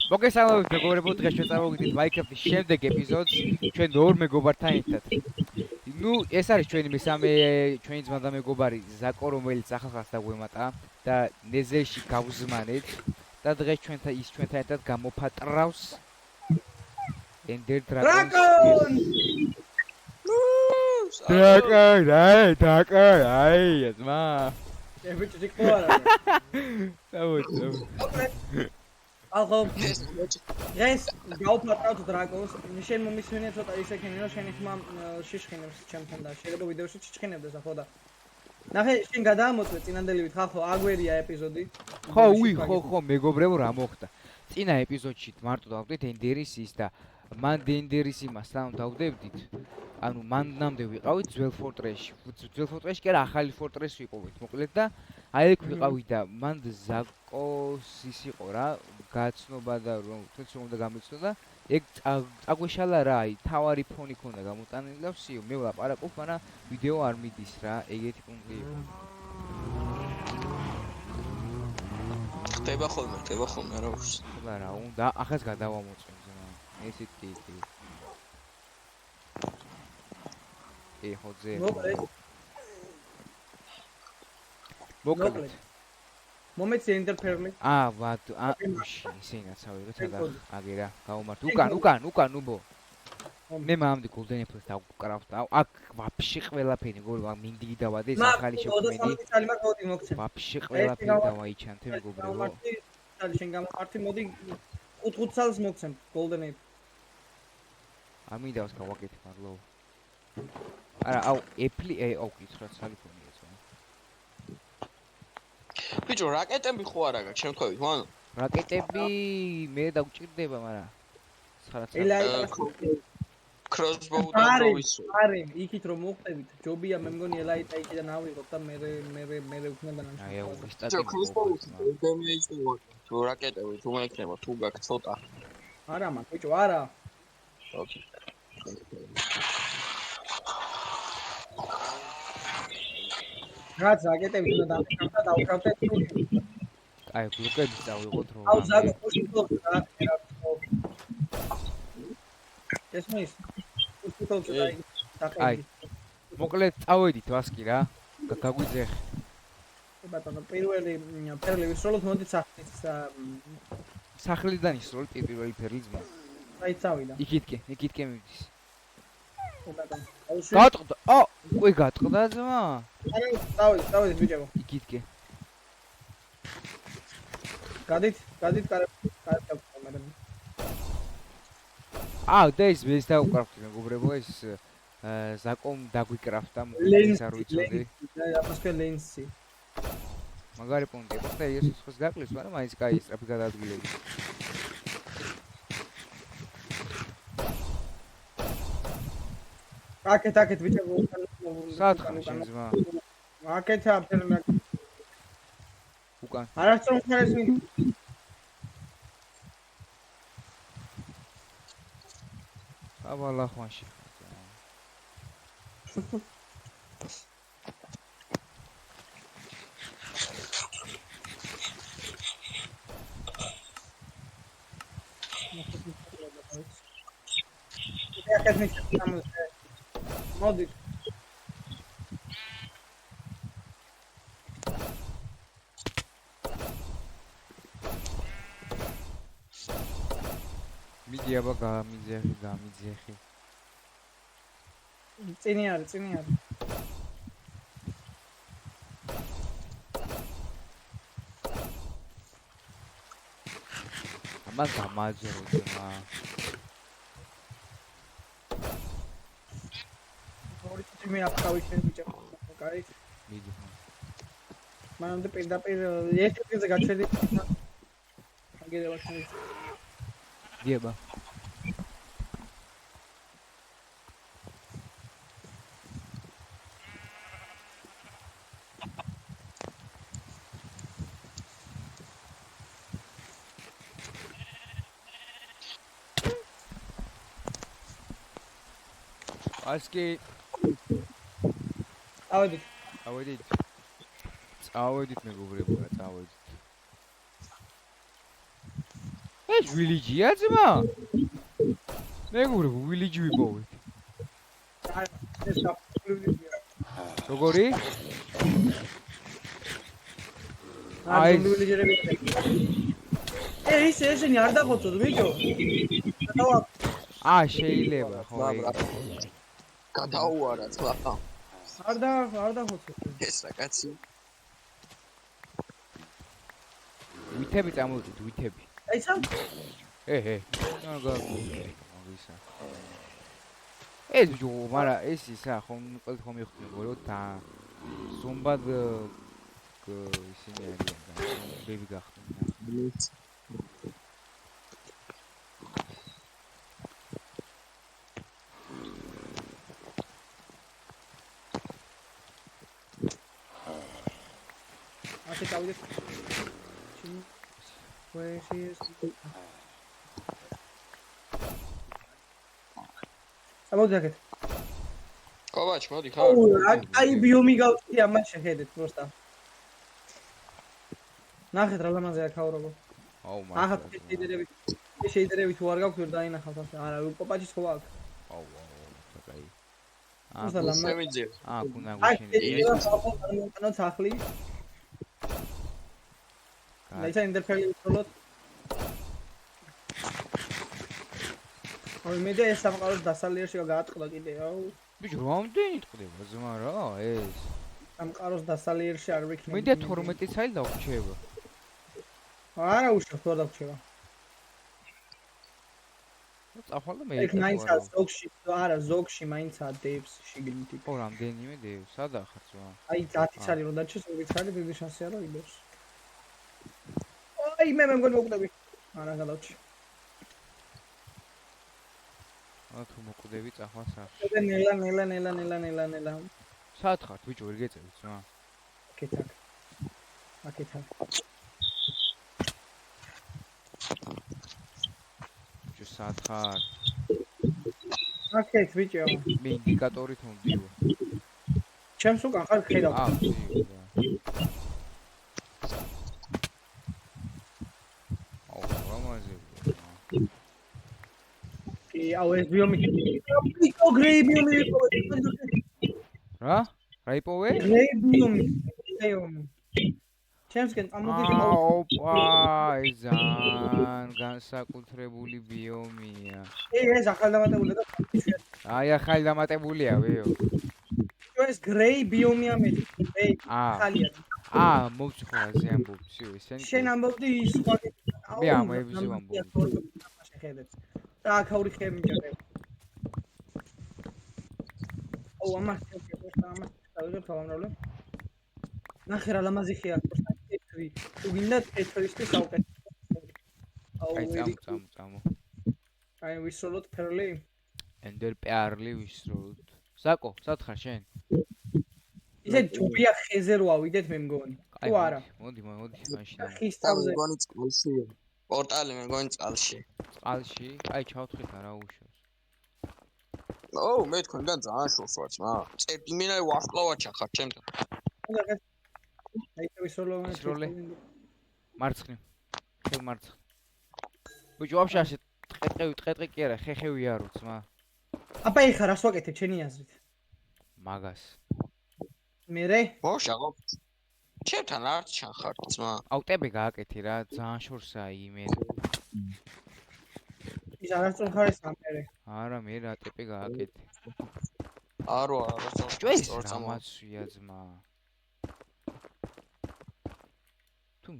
მოგესალმებით მეგობრებო, დღეს შეწამოვიდით Minecraft-ის შემდეგ ეპიზოდს ჩვენ ორ მეგობართან ერთად. ნუ ეს არის ჩვენი მესამე ჩვენი ძმა და მეგობარი ზაკო, რომელიც ახალხანს დაგვემატა და ნეზელში გავზმანეთ და დღეს ჩვენთან ერთად გამოფატრავს Ender Dragon. Dragon, ძმა. ეფიჭი ხო არა. ალღო დღეს გავფატრავთ დრაკონს. შენ მომისმენია ცოტა ისე ქენი რომ შენი ხმა შიშხინებს ჩემთან და შეიძლება ვიდეოში ჩიჩხინებდეს ახლა და ნახე შენ გადაამოწმე წინანდელივით ხალხო აგვერია ეპიზოდი. ხო, მეგობრებო, რა მოხდა? წინა ეპიზოდში მარტო დავდეთ ენდერისის და მან ენდერის იმას სამ დავდებდით. ანუ მანამდე ვიყავით ძველ ფორტრესში. ძველ ფორტრესში კი არა, ახალი ფორტრესი ვიყავით, მოკლედ და აი ეგ ვიყავით და მან ზაკოს ის იყო რა, გაცნობა და რომ თუნდაც უნდა გამიცნო და ეგ წაგვეშალა რა, აი თავარი ფონი ქონდა გამოტანილი და ვსიო, მე ვლაპარაკობ, მაგრამ ვიდეო არ მიდის რა, ეგეთი პუნქტი იყო. ხდება ხოლმე, რა უშ. ხება რა, უნდა ახაც გადავამოწმე ძმა. ესეთ კი. ხოძე. მოკლედ. მომეცი ინტერფერმი. ისინაცავი რა თადა აგერა გავუმართ. უკან უბო. მე მამდი golden apple-ს დავკრავდა. აქ ვაფშე ყველაფერი გოლა მინდი დავადე ეს ახალი შექმენი. ვაფშე ყველაფერი დავაიჩანთე მეგობრებო. შენ გამარტი მოდი 5 წელს მოგცემ golden apple. ამინდავს გავაკეთე მადლობა. არა, apple კითხრა სალიფონია ძმა. ბიჭო, რაკეტები ხო არა გაქვს შემთხვევით, მან? რაკეტები მე დაგჭირდება, მაგრამ crossbow და როვისო. არი, იქით რომ მოხდებით, ჯობია მე მგონი ელაიტა იქიდან ავიღოთ და მე ვქნებდა ნამშრომლობა. აი, სტატიკა. crossbow დემეიჯი თუ რაკეტები თუ მექნება, თუ გაქვს ცოტა. არა, მან, ბიჭო, არა. ოკეი. რაც რაკეტები უნდა დამეკავდა და დავკრავდეთ თუ აი, ბლოკები წავიღოთ რომ. აუ, ზაგო, ხოში თქო რა. ეს მის. ხოში თქო და აი. მოკლედ წავედით ვასკი რა. გაგვიძეხ. ბატონო, პირველი ფერლი ვისროლოთ, მოდით სახლიდან ისროლით პირველი ფერლი ძმა. აი, წავიდა. იქითკე მიდის. ბატონო. გატყდა. უკვე გატყდა ძმა. არა, წავიდეთ ბიჭებო. იქითკე. გადით, კარები. და ეს დავკრავთ მეგობრებო, ეს ზაკომ დაგვიკრავდა, ის არ ვიცოდი. აფასკე ლენსი. მაგარი პუნქტი იყო და ეს ხოს გაყლის, მაგრამ მაინც კაი სტრაფი გადაადგილები. აკეთ ბიჭებო. სათხარ შენ ძმა. აკეთა ფერნა. უკან. არასწორ ხარეს მი. ავალახვანში. მოდი. მიდი აბა გამიძეხი. წინი არის. ამან გამაძერო ძმა. მე აფკავი შენ ბიჭებო. კაი. მიდი. მანამდე პირდაპირ ერთ-ერთზე გაჩვედი. აგერება შენ. დიება. ასკი წავედით მეგობრებო, წავედით. ეს ვილიჯია ძმა? მეგობრებო, ვილიჯი ვიპოვეთ. ეს საფრთხეებია. როგორი? აი ვილიჯერები. ესენი არ დახოცოთ ბიჭო. შეიძლება, ხო, ბრა. გადაუარა ძმა. არ დახოცოთ. ეს რა კაცი. ვითები წამოვიდეთ, ვითები. აი სამ ნაგა მაგისა. ეს ჯო, მარა ეს ისა ხომ ყველთ ხომ მიხდი მეგორო და ზომბად ისინი არიან და ბები გახდნენ. ასე წავიდეთ. ვეშის ამოდაგეთ. კოვაჩ, მოდი ხარ. აი ბიომი გავწი ამან შეხედეთ პროსტა. ნახეთ რა ლამაზია ქაურობო. აუ ახლა მართლა. შეიძლება თუ არ გაქვთ ვერ დაინახავთ ასე. არა, პოპაჩის ხო აქვს. აუ საკაი. პროსტა ლამაზია. სევიძე. კუნა აი გუშინი. ეს სახლი. დაიცა ინტერფერი ვთვალოთ. ой მე და ეს სამყაროს დასალიერში გაატყდა კიდე აუ ბიჭო, რამდენი ტყდება ძმა რა ეს? სამყაროს დასალიერში არ ვიქნები. მე და 12 წელი დავრჩება. არა უშო თუ არ დავრჩება. წახვალ და მე ეგ მაინცა ზოგში, არა ზოგში მაინცა დევს შიგნით. ო რამდენიმე დევს, სადა ხარ ძმა? აი 10 წელი რომ დაჩეს, 2 წელი დიდი შანსია რომ იდევს. აი მე მგონი მოკვდები. არა გადავჭი. თუ მოკვდები წახვალ სახში. ნელა. სად ხართ ბიჭო, ვერ გეწევით ძმა? აკეთა. ბიჭო, სად ხარ? აკეთ ბიჭო. მე ინდიკატორით მომდივო. ჩემს უკან ხარ ხედავ. აუ, რამაზე. აუ ეს ბიომი. ბიჭო გრეი ბიომი. რა? რა იპოვე? გრეი ბიომი. ჩემსკენ წამოდი. ოპა, ზან განსაკუთრებული ბიომია. ეს ახალდამატებული და აი ახალი დამატებულია, ვეო. ეს გრეი ბიომია მე. ხალია. მოვცხრაზე ამბობ, ისენ. შენ ამბობდი ის სხვა. მე ამოებიზე ვამბობ. შეხედეთ. და აქაური ხემი ჯერე. აუ ამას დავიღებ თავამრავლე. ნახე რა ლამაზი ხია პროსტა თეთრი. თუ გინდა თეთრისტი საუკეთესო. აი წამო. აი ვისროლოთ ფერლი. ენდერ პეარლი ვისროლოთ. საკო, სად ხარ შენ? ისე ჯობია ხეზე რო ავიდეთ მე მგონი. თუ არა. მოდი, მაშინ. ხის თავზე. მეგონი წყალშია. პორტალი მეგონი წყალში. წყალში? აი ჩავთხრით არა უშავს. ო, მე თქვენგან ძალიან შორს ვარ ძმა. წერტი მე ვარსკვლავაჩა ხარ ჩემთან. აი ვისროლო. მარცხნივ. ხელ მარცხნ. ბიჭო, ვაფშე ასე ტყეტყი კი არა, ხეხევი არო ძმა. აბა ეხა რას ვაკეთებ ჩენი აზრით? მაგას. მერე? მოშაღო. ჩემთან არ ჩახარ ძმა. აუ ტები გააკეთე რა, ძალიან შორსაა იმე. ის არასწორ ხარ ეს ამერე. არა, მე რა ტები გააკეთე. არა, სწორ წამოაცვია ძმა. თუ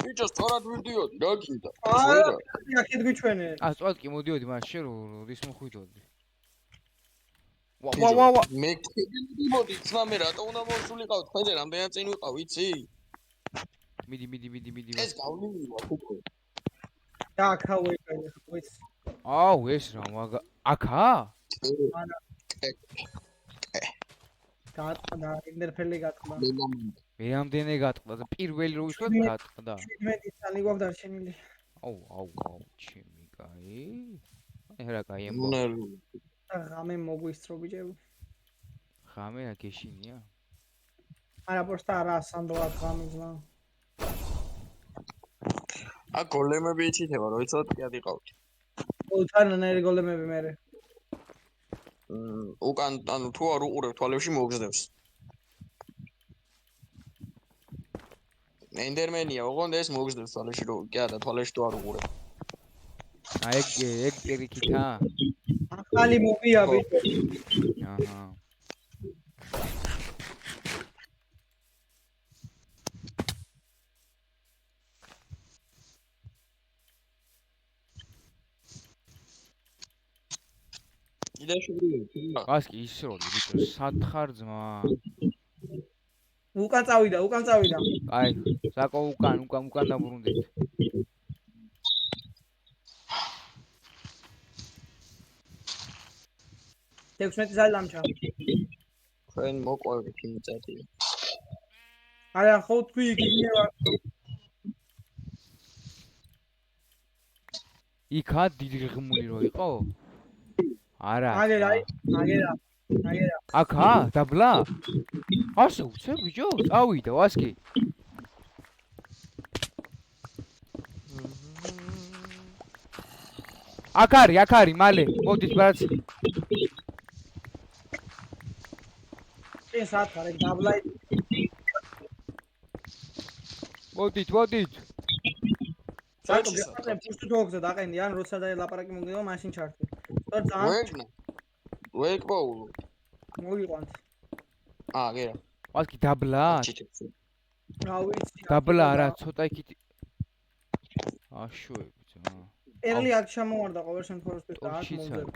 ბიჭო, სწორად ვიდიოდი, რა გინდა? არა, აქეთ გიჩვენე. სწორად კი მოდიოდი, მაგრამ შენ როდის მოხვიდოდი? ვა. მე მოდი, ძმა მე რატო უნდა მოსულიყავ თქვენზე რამდენად წინ ვიყავ, ვიცი? მიდი. ეს გავლინივა უკვე. და აქაო ეს. აუ, ეს რა მაგა. აქა? არა. გაატყდა, ინტერფელი გაატყდა. მე რამდენი გატყდა და პირველი რო ვისვათ გატყდა. 17 წელი გვაქვს დარჩენილი. აუ, ჩემი კაი. რა კაი ამბო. ღამე მოგვისწრო ბიჭები. ღამე რა გეშინია? არა просто არა სანდოა გამიზნა. ა გოლემები იცითება, რომ იცოდეთ კი ადიყავთ. უთანანაირი გოლემები მერე. უკან ანუ თუ არ უყურებ თვალებში მოგზდებს. ენდერმენია, ოღონდ ეს მოგზდებს თვალებში რომ კი არა თვალებში თუ არ უყურებ. აი ეგ პირიქითა? ახალი მოვია ბიჭო. აჰა. იდა შეგრიდი. ვასკი ის როლი ბიჭო, სათხარ ძმა. უკან წავიდა. აი, საკო უკან დაბრუნდით. Tevkmet zali amca. ჩვენ მოყვებით იმ წერტილი. არა ხო თქვი იქნება. იქა დიდი ღმული რო იყო? არა. აგერა. აქა დაბლა? ასე უცებ ბიჭო, წავიდა ვასკი. აქ არის, მალე, მოდით ბრაც. წინ საათარი დაბლაი. მოდით. საერთოდ გეყავდა პუშტ თოგზე დაყენდი ან როცა და ლაპარაკი მოგდება მაშინ ჩართი. თორე ძალიან ვეკბოულო. მოგიყვანთ. გერა. ვასკი დაბლა? რა ვიცი. დაბლა არა, ცოტა იქით. აშუები ძმა. ერლი აქ ჩამოვარდა ყოველ შემთხვევაში და აქ მოვძებ.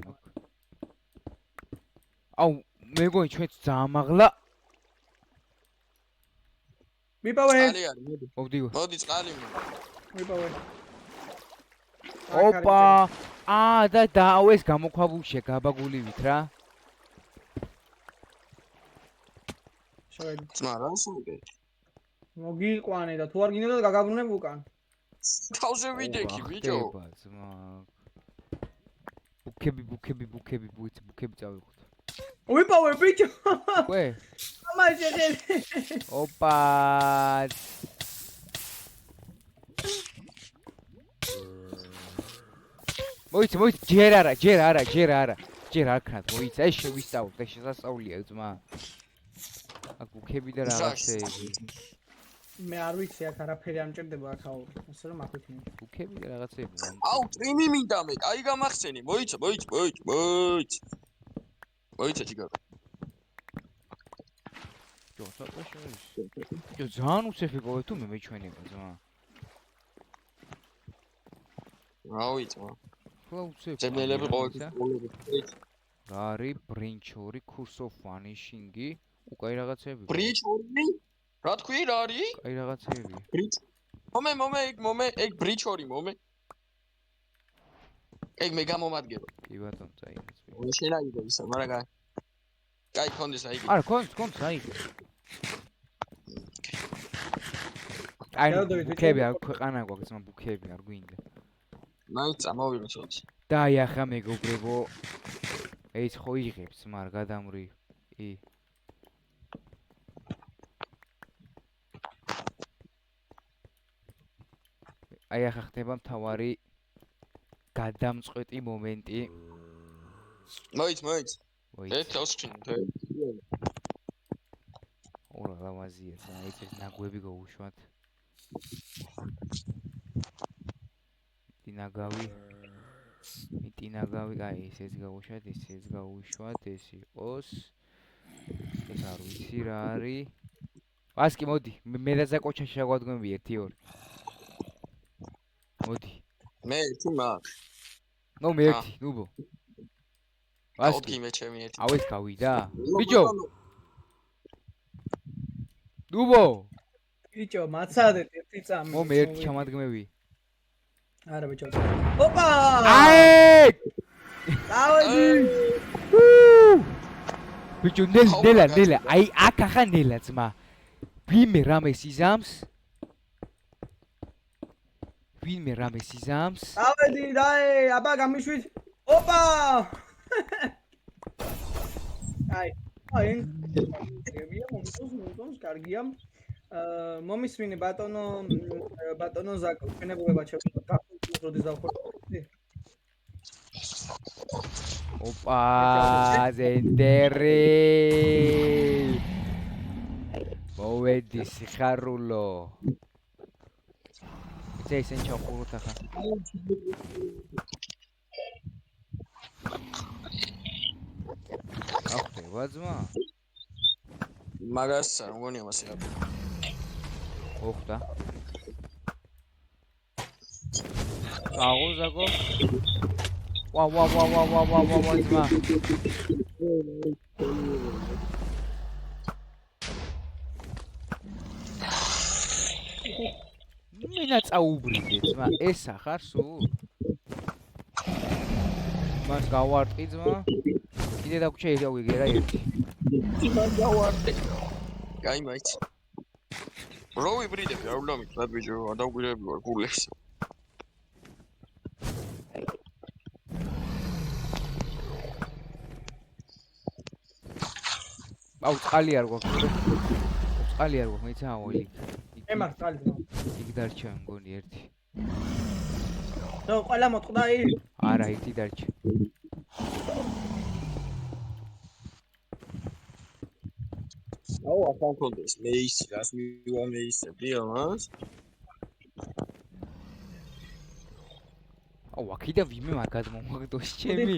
აუ, მეგონი ჩვენც ძალიან მაღლა. მიპოვე. წყალი არის, მოდი. მოვდივარ. მოდი წყალი მე. მიპოვე. ოპა! და ეს გამოქვაბულშია გაბაგულივით რა. შევედი. ძმა რა სულგე? მოგიყვანე და თუ არ გინდა და გაგაბრუნებ უკან. თავზე ვიდექი ბიჭო. ხდება ძმა. ბუქები წავიღოთ. მიპოვე ბიჭო. უკვე? ამაში ხელი. ოპა! მოიცა, ჯერ არა. ჯერ არ ქნათ, მოიცა, ეს შევისწავლოთ, ეს შესასწავლია ძმა. აქ ბუქები და რაღაცეები. მე არ ვიცი აქ არაფერი არ მჭირდება აქ აუ. ასე რომ აქ ვიქნები. ბუქები და რაღაცეები. აუ, ტრიმი მინდა მე, კაი გამახსენი. მოიცა. მოიცა ჯიგარო. ცოტა შევის. ძალიან უცებ იპოვე თუ მე მეჩვენება ძმა. რა ვიცი. ხო უცებ. ძებნელები ყოველთვის. რა არის ბრინჩორი, course of vanishing-ი, უკაი რაღაცეები. ბრიჩორი? რა თქვი, რა არის? კაი რაღაცეები. ბრიჩ. მომე, ეგ ბრიჩორი, მომე. ეგ მე გამომადგება. კი ბატონო, წაიღეს. შენ აიღე ისა, მაგრამ კაი კონდეს აიღე. არა, კონს აიღე. აი, ბუქები არ ქვეყანა გვაქვს, მაგრამ ბუქები არ გვინდა. მაინც წამოვიღოთ. და აი ახლა მეგობრებო, ეს ხო იღებს, მაგრამ გადამრი. აი ახლა ხდება მთავარი გადამწყვეტი მომენტი. მოიც. მოიც. თავს ხინ. ორა ლამაზია, აი ეს ნაგვები გაუშვათ. მიტინაგავი, აი ეს გაუშვათ, ეს გაუშვათ, ეს იყოს. ეს არ ვიცი რა არის. ვასკი მოდი, მე და ზაკოჩა შეგვადგმები 1-2. მოდი. მე თუ მაგ. ნუ მე 1, ნუბო. ვასკი მე ჩემი 1. აუ ეს გავიდა. ბიჭო. ნუბო. ბიჭო, მაცადეთ 1 წამი. მე 1 ჩამადგმები. არა ბიჭო. ოპა! აი! დავედი. ბიჭო, ნელა, აი აქ ახლა ნელა ძმა. ვინმე რამე სიზამს? დავედი, აბა გამიშვით. ოპა! აი, აი მომწონს კარგია მომისმინე ბატონო ზაკო ჩვენებობა ჩავხურდით როდის დავხურდით ოპა ზენდერი მოვედი სიხარულო ისენ ჩავხუროთ ახლა ახლა ძმა მაგას არ მგონია მასე ოხდა აღოზაგო ვა ძმა მინა წაუბრიდე ძმა ეს ახარ სულ მას გავარტყი ძმა კიდე დაგვრჩა ვიგე რა ერთი მან გავარტყი კაი მაიც რო ვიბრიდები არ უნდა მით ბიჭო არ დავგვირები ვარ გულეს აუ წყალი არ გვაქვს წყალი არ გვაქვს მეცა აოლი ემარ წყალი იქ დარჩა მგონი ერთი ნო ყველა მოტყდა ი არა ერთი დარჩა აუ ახლა კონდეს მეისი რას მივა მეისები ამას აუ აქიდა ვიმე მაგ გადმომაგდოს ჩემი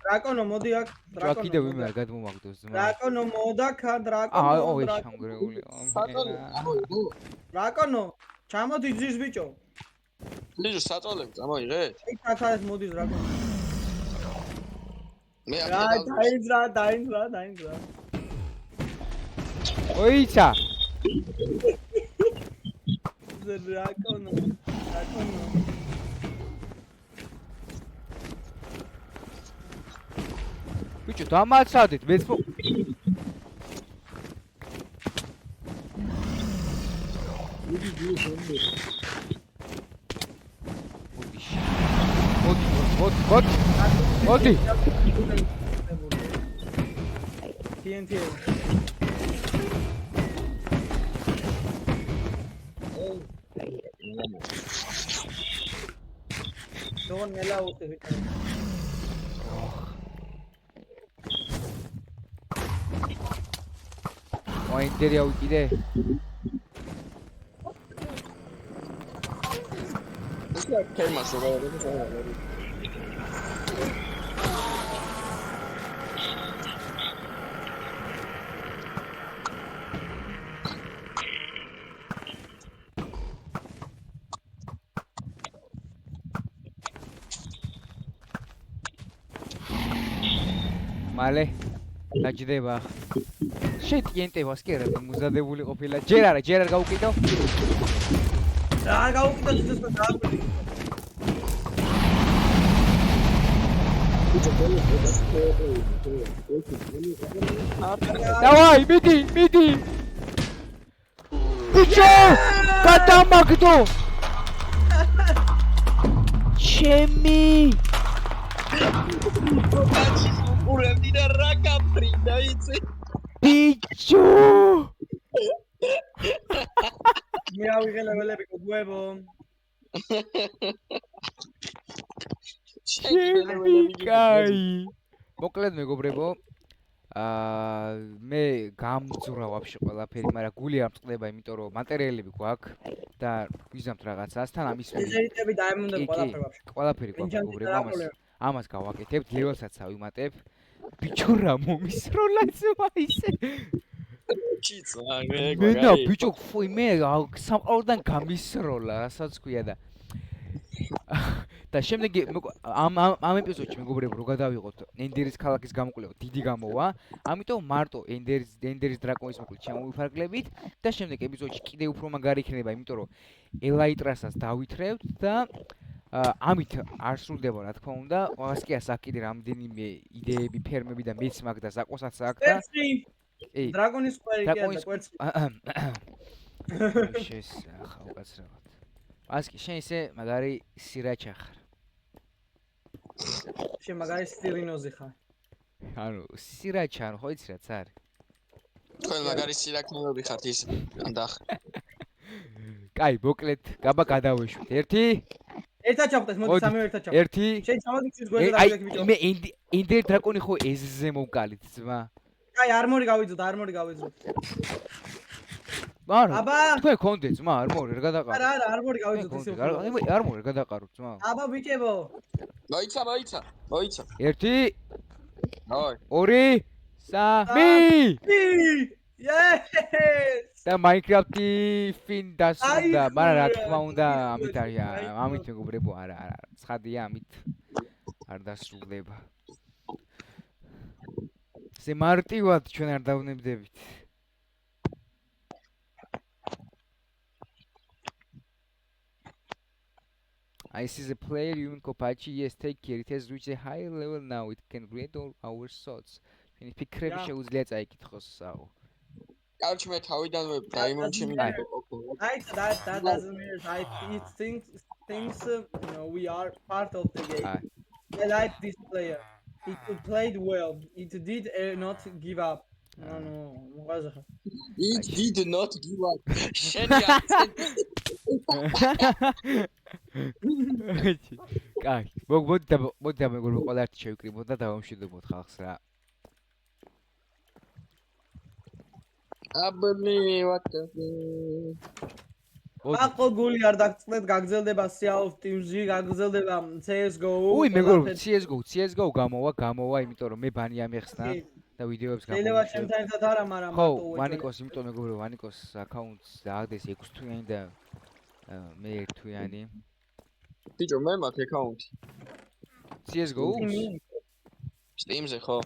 დრაკონო მოდი აქ დრაკონო კიდე ვიმე არ გადმომაგდოს ძმა დრაკონო მოდა ხა დრაკონო აუ ეს ჩამგრეული დრაკონო ჩამოდი ძის ბიჭო ლიჟო საწოლები წამოიღეთ იქ ახალ მოდის დრაკონო მე რა დაინძრა ოიცა დრაკონო ბიჭო დამაცადეთ მეც მოდი TNT Don't allow it. მოინდერი ავიკიდე ეს რა თემას რა მალე დაჭდება შეტიენტებას კი არა მუზადებული ყოფილა ჯერ არ გავუკიდო რა გავუკიდო ცოტას დააკვირი დავაი მიდი ბიჭო გადამაგდო ჩემი ურემდი და რა კაპრინდა იცი ბიჭო მე ავიღე ლეველები გუებო შემიკაი მოკლედ მეგობრებო მე გამძურა ვაფშე ყველაფერი მაგრამ გული არ მწყდება იმიტომ რომ მატერიალები გვაქვს და ვიზამთ რაღაცას თან ამის ეზერიტები დაემუნდა ყველაფერი ვაფშე ყველაფერი გვაქვს მეგობრებო ამას გავაკეთებთ ლეველსაც ავიმატებ ბიჭო რა მომისროლაც ვაისე ჩიცა მენა ბიჭო ფუი მე სამყაროდან გამისროლა რასაც ქვია და შემდეგ ამ ეპიზოდში მეგობრებო რო გადავიღოთ ენდერის ქალაქის გამოკვლევა დიდი გამოვა ამიტომ მარტო ენდერის დრაკონის მოკლედ შემოვიფარგლებით და შემდეგ ეპიზოდში კიდე უფრო მაგარი იქნება იმიტომ რომ ელაიტრასაც დავითრევთ და ამით არ სრულდება რა თქმა უნდა ყველას კი ასაკ კიდე რამდენიმე იდეები ფერმები და მეც მაგ და ზაკოსაც აქ და დრაკონის კვერი კი არა კვერცხი შეს ახლა უკაცრავად ასკი შენ ისე მაგარი სირაჩა ხარ შენ მაგარი სტილინოზი ხარ ანუ სირაჩა ხო იცი რაც არის თქვენ მაგარი სირაქნელები ხართ ის ანდახ. კაი, მოკლედ, გაბა გადავეშვით. 1 ერთად ჩავხტეს, მოდი სამი ერთად ჩავხტეს. 1 შენ ჩამოდიქვის გვერდზე აი, დავიდექი ბიჭო. მე ინდერ დრაკონი ხო ეზზე მომკალით ძმა. კაი, არმორი გავიძოთ. არა, აბა, თქვენ კონდეთ ძმა, არმორი არ გადაყარო. არა, არმორი გავიძოთ ისე უფრო. არმორი არ გადაყაროთ ძმა. აბა ბიჭებო. მოიცა. 1 აი. 2 3 Yes! და Minecraft-ი ფინ დასრულდა, აი, მაგრამ რა ხურა, თქმა უნდა, ის ამით არის, აი, ამით მეგობრებო, არა, ცხადია, ამით არ დასრულდება. ესე მარტივად ჩვენ არ დავნებდებით. I see the player you in Kopachi, yes, take care. It has reached a higher level now. It can read all our thoughts. When it ფიქრები შეუძლია წაიკითხოს საო. კარჩ მე თავიდანვე დაიმონჩი მინდა. That doesn't mean it thinks we are part of the game. I like this player. It played well. It did not give up. No, მოღაზახა. It did not give up. შენი აქცენტი. კაი, მოდი მეგობრებო, ყველა ერთი შევიკრიბოთ და დავამშვიდობოთ ხალხს რა. აბლი what the აყო გული არ დაგწყვეტ, გაგრძელდება Sea of Thieves-ი, გაგრძელდება CS:GO. უი მეგობრებო, CS:GO გამოვა, იმიტომ რომ მე ბანი ამეხსნა და ვიდეოებს შეიძლება ჩემთან ერთად არა, მაგრამ ხო, მარტო ვანიკოს, იმიტომ მეგობრებო, ვანიკოს აკაუნტს დააგდეს 6 თვიანი და მე 1 თვიანი. ბიჭო მე მაქვს აკაუნტი. CS:GO? Steam-ზე ხო?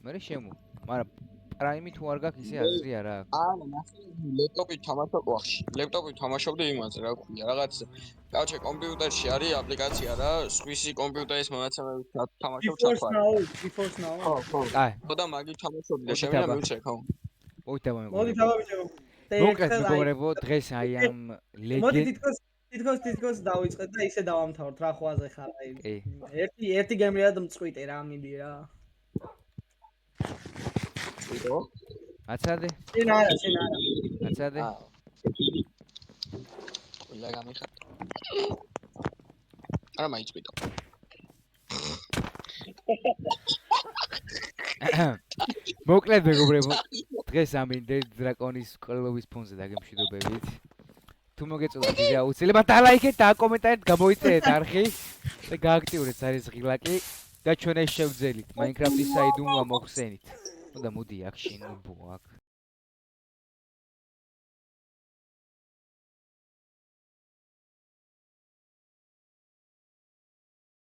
მე შემო, მაგრამ პრაიმი თუ არ გაქვს ისე აზრი არ აქვს. არა, ნახე, ლეპტოპით თამაშობ ვახში. ლეპტოპით თამაშობდი იმაზე, რა ქვია, რაღაც კაუჩე კომპიუტერში არის აპლიკაცია რა, სხვისი კომპიუტერის მონაცემებით თამაშობ ჩათვალე. GeForce Now. ხო. აი, ხოდა მაგით თამაშობდი და შემიძლია მივცე აკაუნტი. მოითავა მოდი მეგობრებო. თავაბიჭო. მოკლედ მეგობრებო, დღეს აი ამ მოდი ლეგენდ თითქოს დავიწყეთ და ისე დავამთავროთ რა ხვაზე ხარ აი. ერთი გემრია და მწყვიტე რა მიდი რა. ვიდეო? აცადე? შენ არა. აცადე? ყველა გამიხარ. არა მაიწვიდო. მოკლედ მეგობრებო, დღეს ამ ინდერ დრაკონის ყოლობის ფონზე დაგემშვიდობებით. თუ მოგეწონათ ვიდეო, აუცილებლად დალაიქეთ და კომენტარით გამოიწერეთ არხი და გააქტიურეთ არის ღილაკი და ჩვენ ეს შევძელით Minecraft-ის საიდუმლო მოხსენით. და მოდი აქ შენ ბო აქ